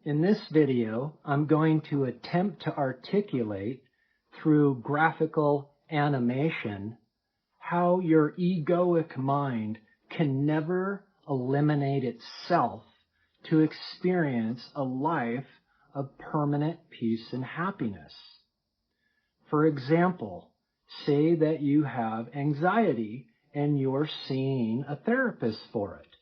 In this video, I'm going to attempt to articulate through graphical animation how your egoic mind can never eliminate itself to experience a life of permanent peace and happiness. For example, say that you have anxiety and you're seeing a therapist for it.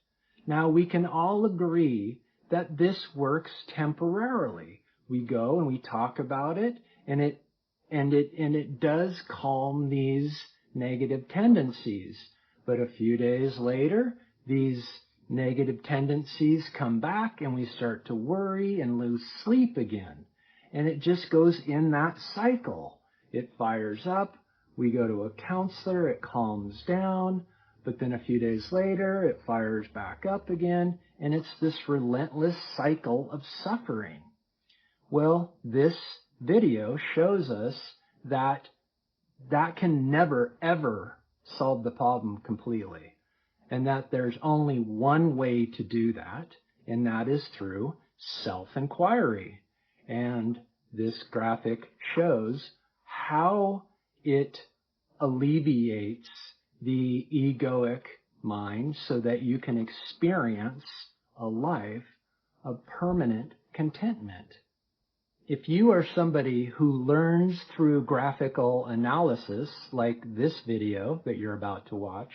Now, we can all agree that this works temporarily. We go and we talk about it, and it does calm these negative tendencies. But a few days later, these negative tendencies come back and we start to worry and lose sleep again. And it just goes in that cycle. It fires up, we go to a counselor, it calms down, but then a few days later it fires back up again, and it's this relentless cycle of suffering. Well, this video shows us that that can never, ever solve the problem completely, and that there's only one way to do that, and that is through self-enquiry. And this graphic shows how it alleviates the egoic mind so that you can experience a life of permanent contentment. If you are somebody who learns through graphical analysis, like this video that you're about to watch,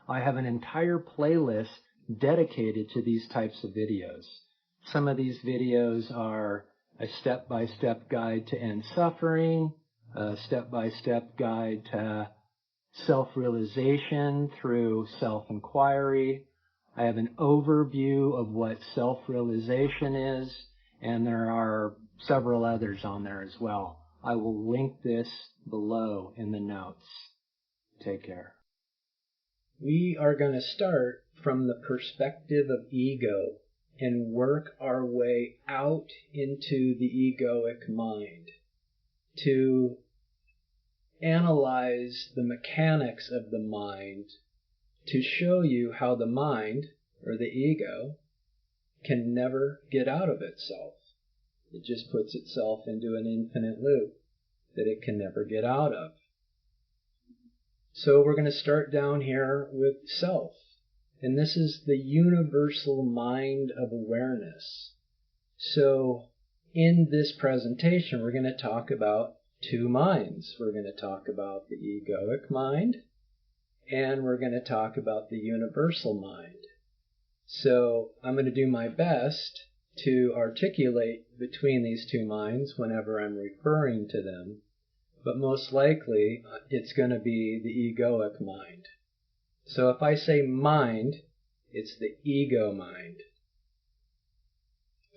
I have an entire playlist dedicated to these types of videos. Some of these videos are a step-by-step guide to end suffering, a step-by-step guide to self-realization through self-enquiry. I have an overview of what self-realization is, and there are several others on there as well. I will link this below in the notes. Take care. We are going to start from the perspective of ego and work our way out into the egoic mind to analyze the mechanics of the mind to show you how the mind, or the ego, can never get out of itself. It just puts itself into an infinite loop that it can never get out of. So we're going to start down here with self. And this is the universal mind of awareness. So in this presentation, we're going to talk about two minds. We're going to talk about the egoic mind, and we're going to talk about the universal mind. So I'm going to do my best to articulate between these two minds whenever I'm referring to them, but most likely it's going to be the egoic mind. So if I say mind, it's the ego mind.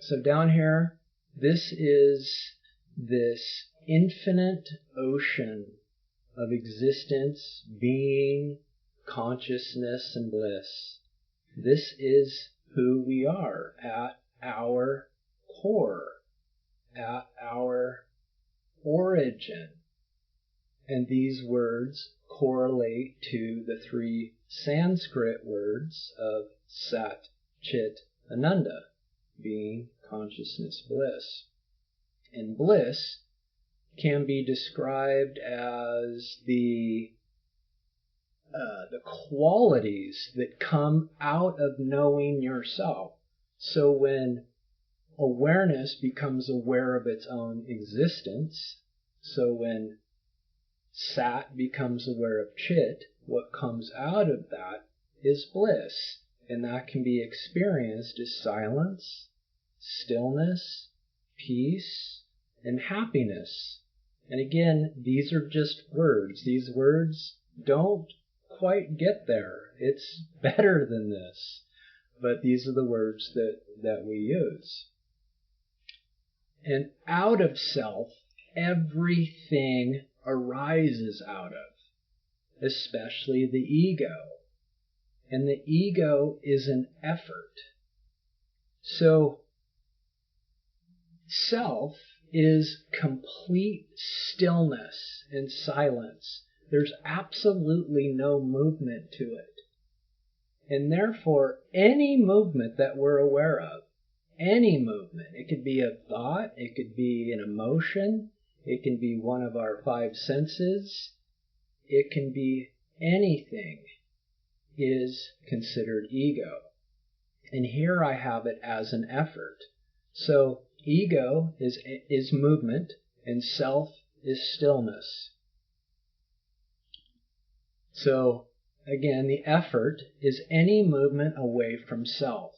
So down here, this is this infinite ocean of existence, being, consciousness, and bliss. This is who we are at our core, at our origin. And these words correlate to the three Sanskrit words of Sat, Chit, Ananda, being, consciousness, bliss. And bliss can be described as the qualities that come out of knowing yourself. So when awareness becomes aware of its own existence, so when Sat becomes aware of Chit, what comes out of that is bliss. And that can be experienced as silence, stillness, peace, and happiness. And again, these are just words. These words don't quite get there. It's better than this. But these are the words that we use. And out of self, everything arises out of, especially the ego. And the ego is an effort. So self is complete stillness and silence. There's absolutely no movement to it. And therefore, any movement that we're aware of, any movement. It could be a thought, it could be an emotion, it can be one of our five senses, it can be anything is considered ego. And here I have it as an effort. So ego is movement and self is stillness. So again, the effort is any movement away from self.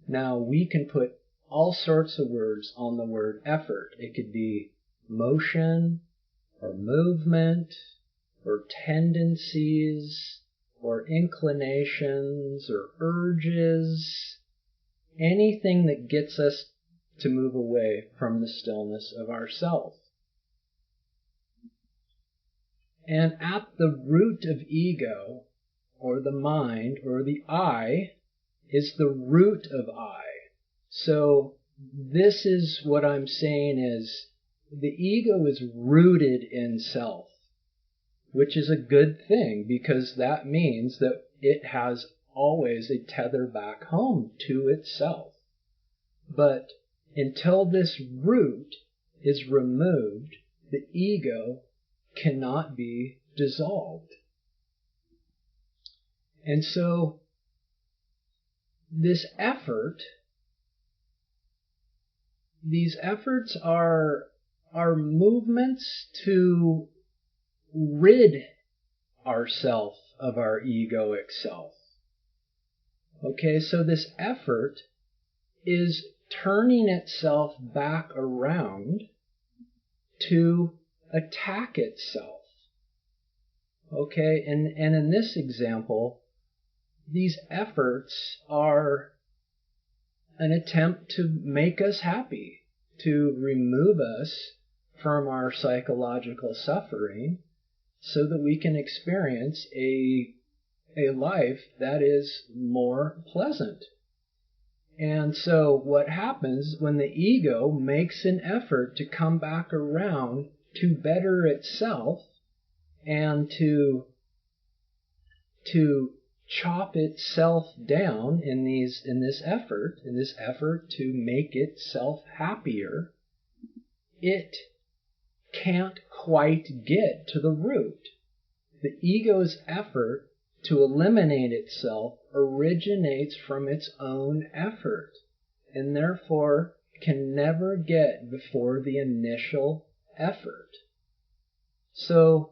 Now we can put all sorts of words on the word effort. It could be motion or movement or tendencies or inclinations or urges, anything that gets us to move away from the stillness of ourself. And at the root of ego, or the mind, or the I, is the root of I. So this is what I'm saying is the ego is rooted in self, which is a good thing because that means that it has always a tether back home to itself. But until this root is removed, the ego cannot be dissolved. And so this effort, these efforts are movements to rid ourself of our egoic self. Okay, so this effort is turning itself back around to attack itself. Okay, and in this example, these efforts are an attempt to make us happy, to remove us from our psychological suffering so that we can experience a life that is more pleasant. And so what happens when the ego makes an effort to come back around to better itself and to chop itself down in this effort to make itself happier, it can't quite get to the root. The ego's effort to eliminate itself originates from its own effort and therefore can never get before the initial effort. So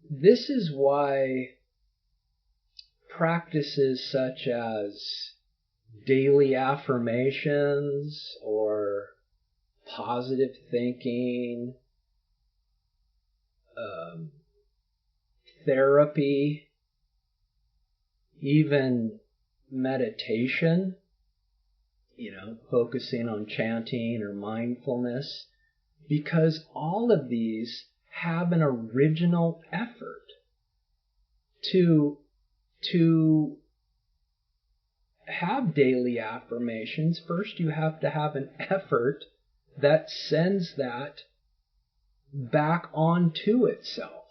this is why practices such as daily affirmations or positive thinking, therapy, even meditation, focusing on chanting or mindfulness, because all of these have an original effort to have daily affirmations. First, you have to have an effort that sends that back onto itself.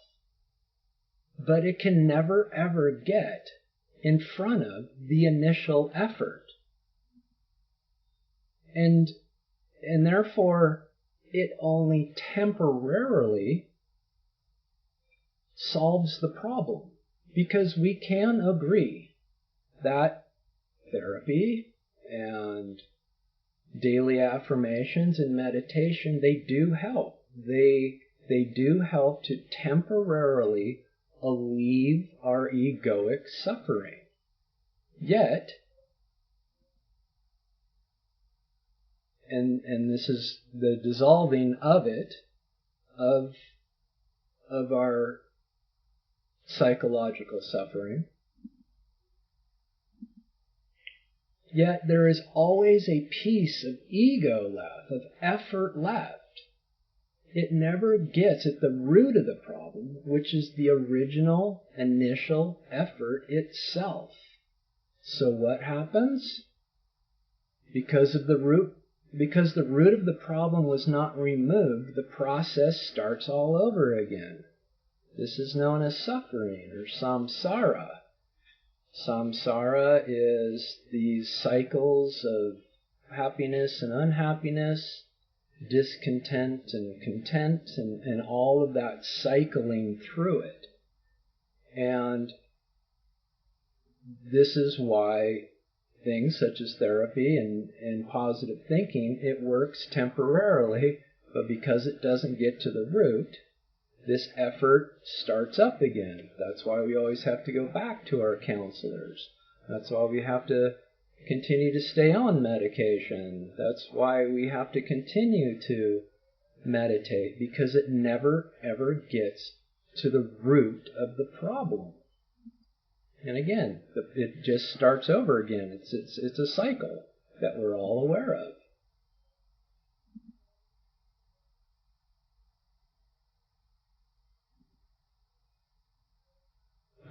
But it can never ever get in front of the initial effort. And therefore, it only temporarily solves the problem. Because we can agree that therapy and daily affirmations and meditation, they do help. They do help to temporarily alleviate our egoic suffering. Yet, and this is the dissolving of it, of our psychological suffering, yet there is always a piece of ego left, of effort left. It never gets at the root of the problem, which is the original initial effort itself. So what happens? Because the root of the problem was not removed, the process starts all over again. This is known as suffering or samsara. Samsara is these cycles of happiness and unhappiness, discontent and content, and all of that cycling through it. And this is why things such as therapy and positive thinking, it works temporarily, but because it doesn't get to the root, this effort starts up again. That's why we always have to go back to our counselors. That's why we have to continue to stay on medication. That's why we have to continue to meditate, because it never ever gets to the root of the problem. And again, it just starts over again. It's a cycle that we're all aware of.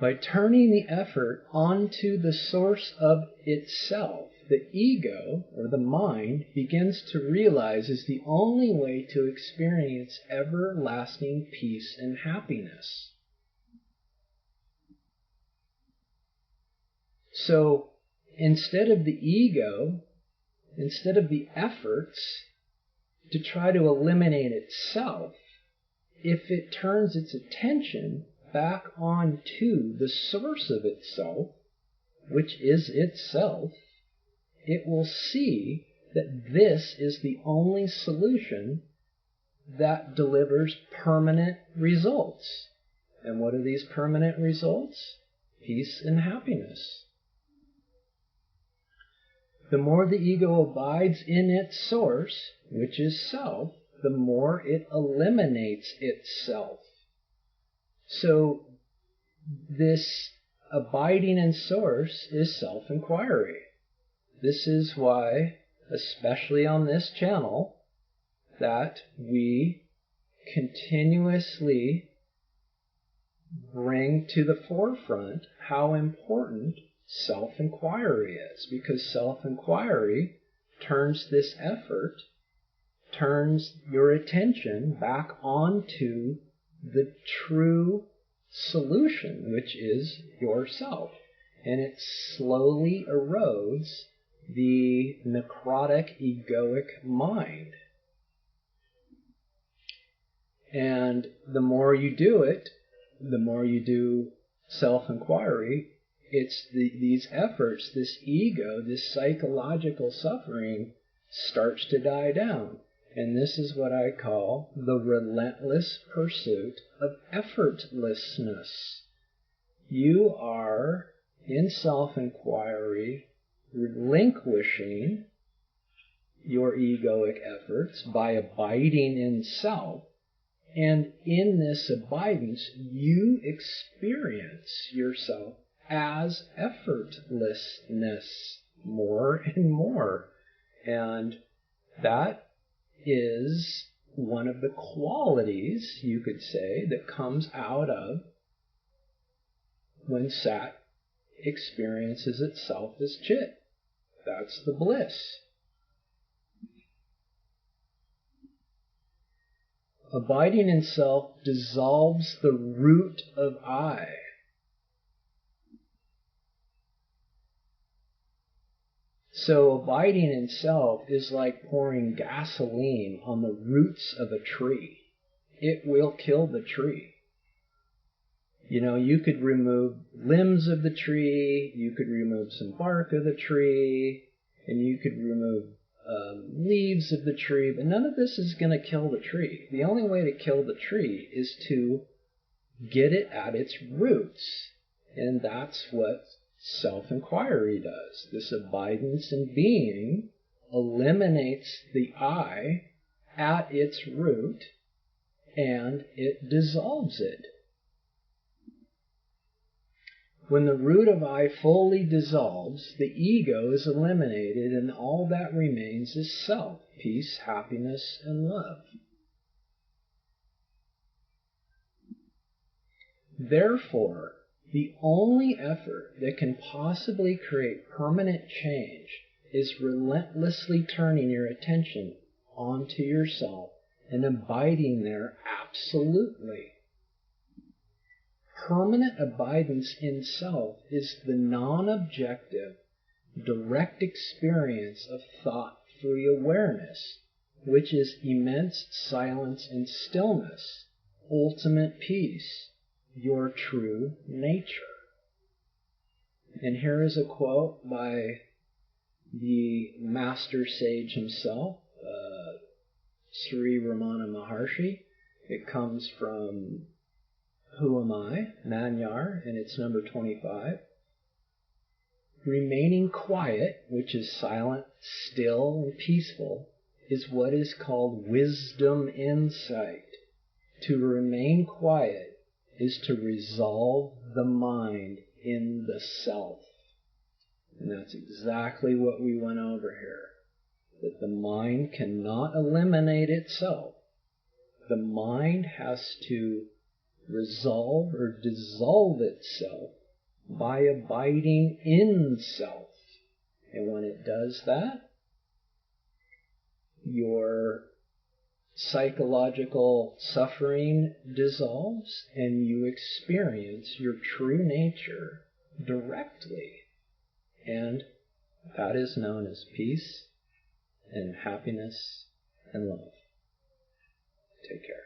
By turning the effort onto the source of itself, the ego, or the mind, begins to realize is the only way to experience everlasting peace and happiness. So instead of the ego, instead of the efforts to try to eliminate itself, if it turns its attention back onto the source of itself, which is itself, it will see that this is the only solution that delivers permanent results. And what are these permanent results? Peace and happiness. The more the ego abides in its source, which is self, the more it eliminates itself. So this abiding in source is self-enquiry. This is why, especially on this channel, that we continuously bring to the forefront how important self-enquiry is, because self-enquiry turns this effort, turns your attention back onto the true solution, which is yourself. And it slowly erodes the necrotic, egoic mind. And the more you do it, the more you do self-enquiry, it's these efforts, this ego, this psychological suffering starts to die down. And this is what I call the relentless pursuit of effortlessness. You are, in self-enquiry, relinquishing your egoic efforts by abiding in self. And in this abidance, you experience yourself as effortlessness more and more. And that is one of the qualities, you could say, that comes out of when Sat experiences itself as Chit. That's the bliss. Abiding in self dissolves the root of I. So abiding in self is like pouring gasoline on the roots of a tree. It will kill the tree. You know, you could remove limbs of the tree, you could remove some bark of the tree, and you could remove leaves of the tree, but none of this is going to kill the tree. The only way to kill the tree is to get it at its roots. And that's what self-enquiry does. This abidance in being eliminates the I at its root, and it dissolves it. When the root of I fully dissolves, the ego is eliminated, and all that remains is self, peace, happiness, and love. Therefore, the only effort that can possibly create permanent change is relentlessly turning your attention onto yourself and abiding there absolutely. Permanent abidance in self is the non-objective, direct experience of thought, free awareness, which is immense silence and stillness, ultimate peace, your true nature. And here is a quote by the master sage himself, Sri Ramana Maharshi. It comes from Who Am I? Nanyar, and it's number 25. Remaining quiet, which is silent, still, and peaceful, is what is called wisdom insight. To remain quiet is to resolve the mind in the self. And that's exactly what we went over here. That the mind cannot eliminate itself. The mind has to resolve or dissolve itself by abiding in self. And when it does that, your psychological suffering dissolves and you experience your true nature directly. And that is known as peace and happiness and love. Take care.